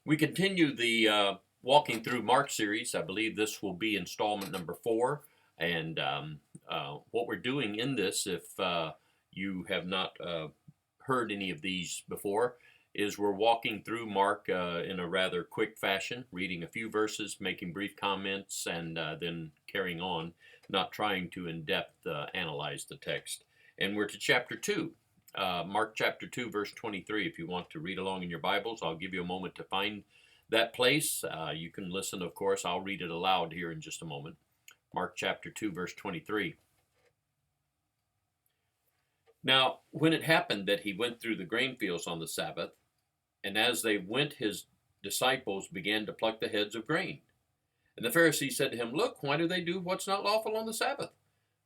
We continue the Walking Through Mark series. I believe this will be installment number 4. And what we're doing in this, if you have not heard any of these before, is we're walking through Mark in a rather quick fashion, reading a few verses, making brief comments, and then carrying on, not trying to in-depth analyze the text. And we're to chapter 2. Mark chapter 2, verse 23. If you want to read along in your Bibles, I'll give you a moment to find that place. You can listen, of course. I'll read it aloud here in just a moment. Mark chapter 2, verse 23. Now, when it happened that he went through the grain fields on the Sabbath, and as they went, his disciples began to pluck the heads of grain. And the Pharisees said to him, "Look, why do they do what's not lawful on the Sabbath?"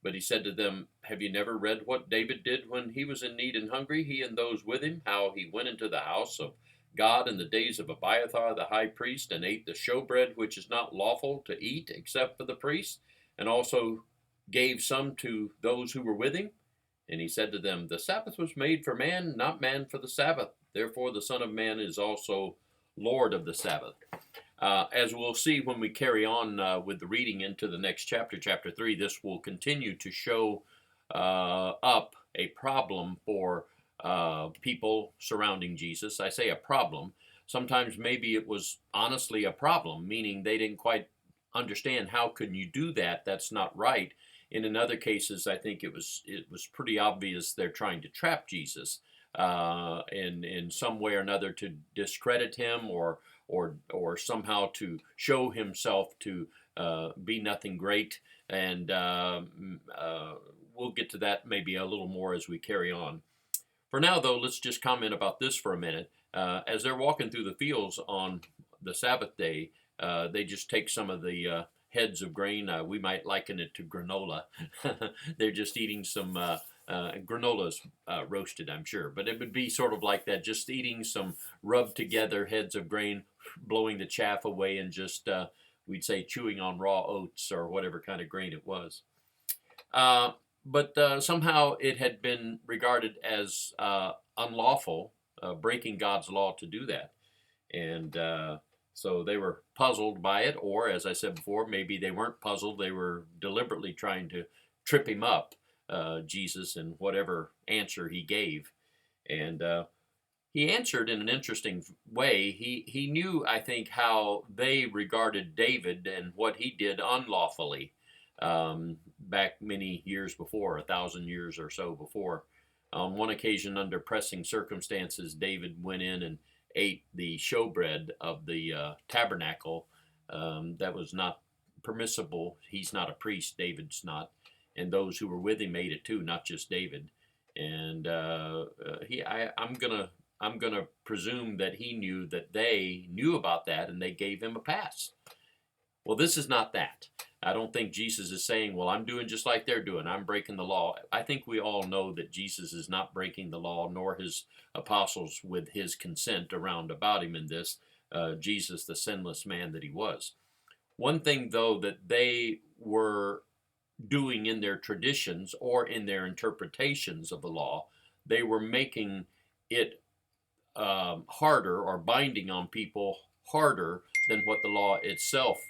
But he said to them, "Have you never read what David did when he was in need and hungry, he and those with him, how he went into the house of God in the days of Abiathar the high priest, and ate the showbread which is not lawful to eat except for the priests, and also gave some to those who were with him?" And he said to them, "The Sabbath was made for man, not man for the Sabbath. Therefore the Son of Man is also Lord of the Sabbath." As we'll see when we carry on with the reading into the next chapter, chapter 3, this will continue to show up a problem for people surrounding Jesus. I say a problem. Sometimes maybe it was honestly a problem, meaning they didn't quite understand how can you do that? That's not right. In other cases, I think it was pretty obvious they're trying to trap Jesus in some way or another to discredit him or somehow to show himself to be nothing great. And we'll get to that maybe a little more as we carry on. For now, though, let's just comment about this for a minute. As they're walking through the fields on the Sabbath day, they just take some of the heads of grain. We might liken it to granola. They're just eating some granola's roasted, I'm sure. But it would be sort of like that, just eating some rubbed together heads of grain, blowing the chaff away, and just, we'd say, chewing on raw oats or whatever kind of grain it was. But somehow it had been regarded as unlawful, breaking God's law to do that. And so they were puzzled by it, or as I said before, maybe they weren't puzzled. They were deliberately trying to trip him up, Jesus, in whatever answer he gave. And he answered in an interesting way. He knew, I think, how they regarded David and what he did unlawfully back many years before, 1,000 years or so before. On one occasion, under pressing circumstances, David went in and ate the showbread of the tabernacle. That was not permissible. He's not a priest. David's not. And those who were with him ate it too, not just David. And I'm gonna presume that he knew that they knew about that and they gave him a pass. Well, this is not that. I don't think Jesus is saying, well, I'm doing just like they're doing. I'm breaking the law. I think we all know that Jesus is not breaking the law, nor his apostles with his consent around about him in this, Jesus, the sinless man that he was. One thing, though, that they were doing in their traditions or in their interpretations of the law, they were making it harder or binding on people harder than what the law itself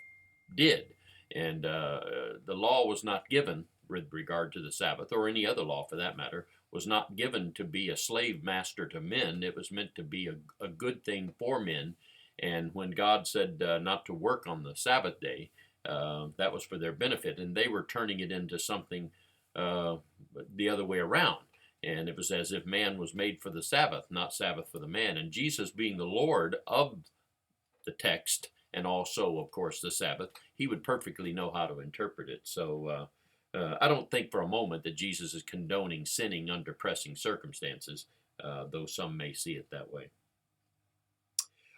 did. And the law was not given with regard to the Sabbath, or any other law for that matter, was not given to be a slave master to men. It was meant to be a good thing for men. And when God said not to work on the Sabbath day, that was for their benefit. And they were turning it into something the other way around. And it was as if man was made for the Sabbath, not Sabbath for the man. And Jesus, being the Lord of the text, and also, of course, the Sabbath, he would perfectly know how to interpret it. So I don't think for a moment that Jesus is condoning sinning under pressing circumstances, though some may see it that way.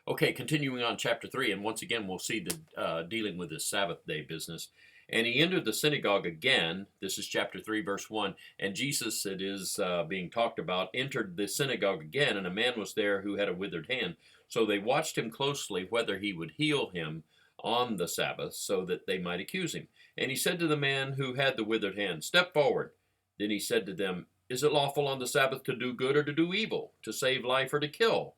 Okay, continuing on chapter 3, and once again we'll see the dealing with this Sabbath day business. And he entered the synagogue again. This is chapter 3, verse 1. And Jesus, it is being talked about, entered the synagogue again, and a man was there who had a withered hand. So they watched him closely whether he would heal him on the Sabbath, so that they might accuse him. And he said to the man who had the withered hand, "Step forward." Then he said to them, "Is it lawful on the Sabbath to do good or to do evil, to save life or to kill?"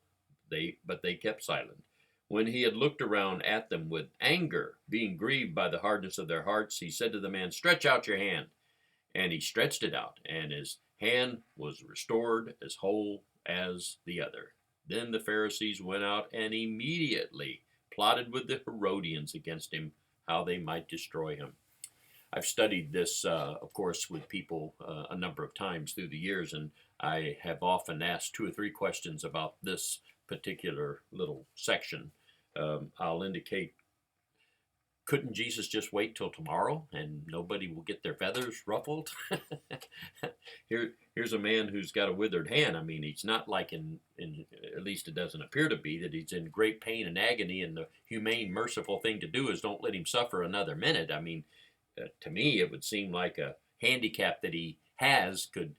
But they kept silent. When he had looked around at them with anger, being grieved by the hardness of their hearts, he said to the man, "Stretch out your hand." And he stretched it out, and his hand was restored as whole as the other. Then the Pharisees went out and immediately plotted with the Herodians against him, how they might destroy him. I've studied this, of course, with people a number of times through the years, and I have often asked 2 or 3 questions about this particular little section. I'll indicate, couldn't Jesus just wait till tomorrow and nobody will get their feathers ruffled? Here's a man who's got a withered hand. I mean, he's not like at least it doesn't appear to be, that he's in great pain and agony, and the humane, merciful thing to do is don't let him suffer another minute. I mean, to me, it would seem like a handicap that he has could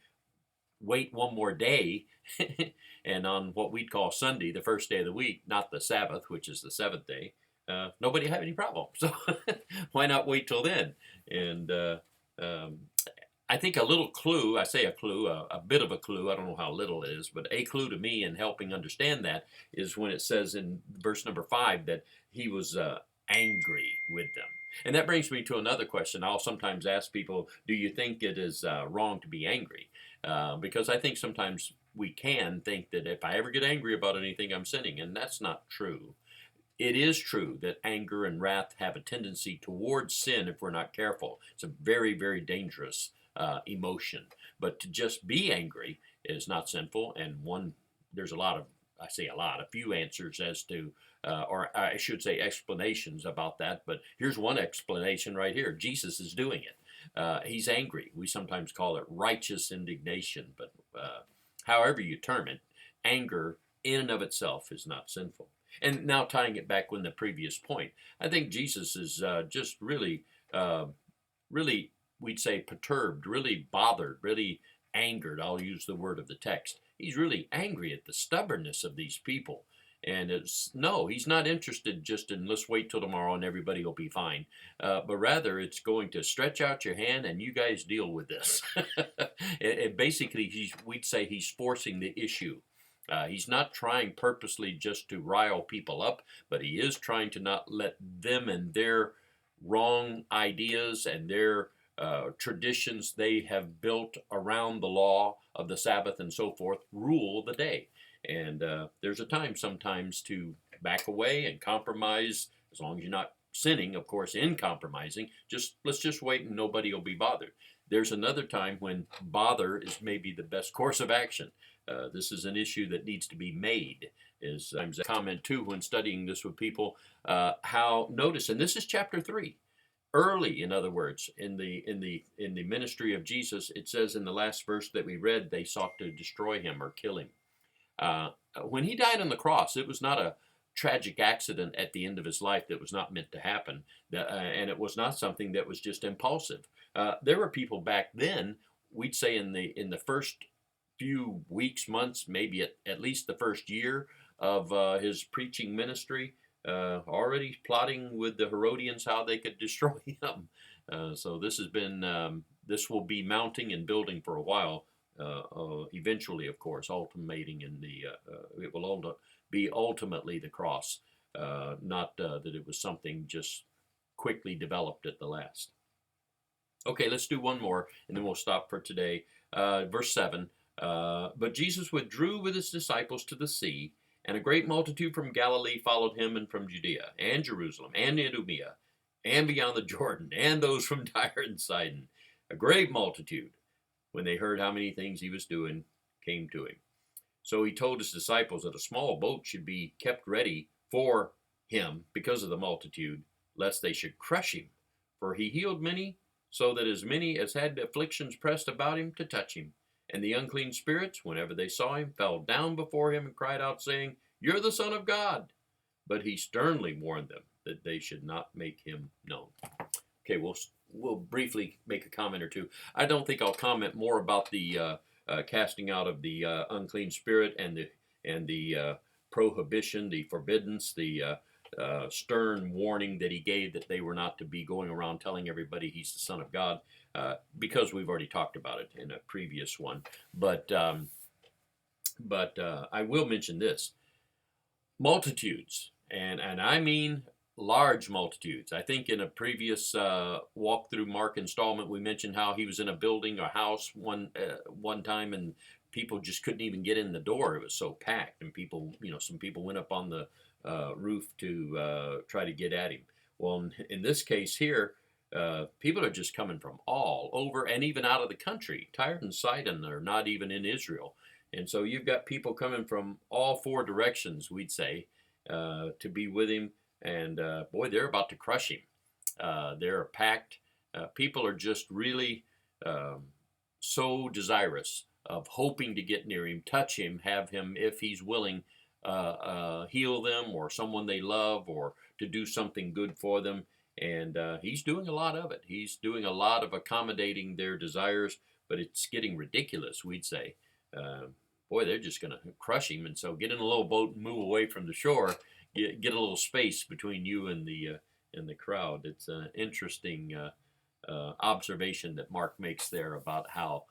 wait one more day. And on what we'd call Sunday, the first day of the week, not the Sabbath, which is the seventh day, nobody have any problem. So why not wait till then? And I think a little clue, I say a clue, a bit of a clue, I don't know how little it is, but a clue to me in helping understand that is when it says in verse number 5 that he was angry with them. And that brings me to another question. I'll sometimes ask people, do you think it is wrong to be angry? Because I think sometimes we can think that if I ever get angry about anything, I'm sinning, and that's not true. It is true that anger and wrath have a tendency towards sin if we're not careful. It's a very, very dangerous emotion. But to just be angry is not sinful, and there's a few answers as to, or I should say explanations about that, but here's one explanation right here. Jesus is doing it. He's angry. We sometimes call it righteous indignation, but however you term it, anger in and of itself is not sinful. And now tying it back with the previous point, I think Jesus is just really, we'd say perturbed, really bothered, really angered. I'll use the word of the text. He's really angry at the stubbornness of these people. And he's not interested just in let's wait till tomorrow and everybody will be fine. But rather it's going to stretch out your hand and you guys deal with this. Basically, we'd say he's forcing the issue. He's not trying purposely just to rile people up, but he is trying to not let them and their wrong ideas and their traditions they have built around the law of the Sabbath and so forth rule the day. And there's a time sometimes to back away and compromise, as long as you're not sinning, of course, in compromising. Let's just wait and nobody will be bothered. There's another time when bother is maybe the best course of action. This is an issue that needs to be made. Is I comment too when studying this with people, notice, and this is chapter 3. Early, in other words, in the ministry of Jesus, it says in the last verse that we read, they sought to destroy him or kill him. When he died on the cross, it was not a tragic accident at the end of his life that was not meant to happen, and it was not something that was just impulsive. There were people back then, we'd say in the first few weeks, months, maybe at least the first year of his preaching ministry, already plotting with the Herodians how they could destroy him. So this will be mounting and building for a while. Eventually, of course, ultimating in it will be ultimately the cross, not that it was something just quickly developed at the last. Okay, let's do one more, and then we'll stop for today. Verse 7, but Jesus withdrew with his disciples to the sea, and a great multitude from Galilee followed him, and from Judea, and Jerusalem, and Idumea, and beyond the Jordan, and those from Tyre and Sidon. A great multitude, when they heard how many things he was doing, came to him. So he told his disciples that a small boat should be kept ready for him because of the multitude, lest they should crush him. For he healed many, so that as many as had afflictions pressed about him to touch him. And the unclean spirits, whenever they saw him, fell down before him and cried out, saying, "You're the Son of God." But he sternly warned them that they should not make him known. Okay, we'll briefly make a comment or two. I don't think I'll comment more about the casting out of the unclean spirit and the prohibition, the forbiddance, the stern warning that he gave that they were not to be going around telling everybody he's the Son of God, because we've already talked about it in a previous one. But I will mention this. Multitudes and I mean large multitudes. I think in a previous walk through Mark installment, we mentioned how he was in a building or house one time, and people just couldn't even get in the door. It was so packed, and people, some people went up on the roof to try to get at him. Well, in this case here, people are just coming from all over and even out of the country. Tyre and Sidon are not even in Israel. And so you've got people coming from all four directions, we'd say, to be with him. And boy, they're about to crush him. They're packed. People are just really um, so desirous of hoping to get near him, touch him, have him, if he's willing, heal them or someone they love or to do something good for them. And he's doing a lot of it. He's doing a lot of accommodating their desires, but it's getting ridiculous, we'd say. Uh, Boy, they're just going to crush him. And so get in a little boat and move away from the shore. Get a little space between you and the crowd. It's an interesting observation that Mark makes there about how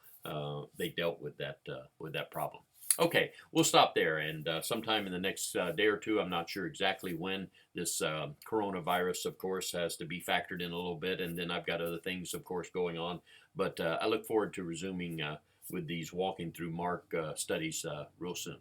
they dealt with that problem. Okay, we'll stop there, and sometime in the next day or two, I'm not sure exactly when, this coronavirus, of course, has to be factored in a little bit, and then I've got other things, of course, going on. But I look forward to resuming with these walking through Mark studies real soon.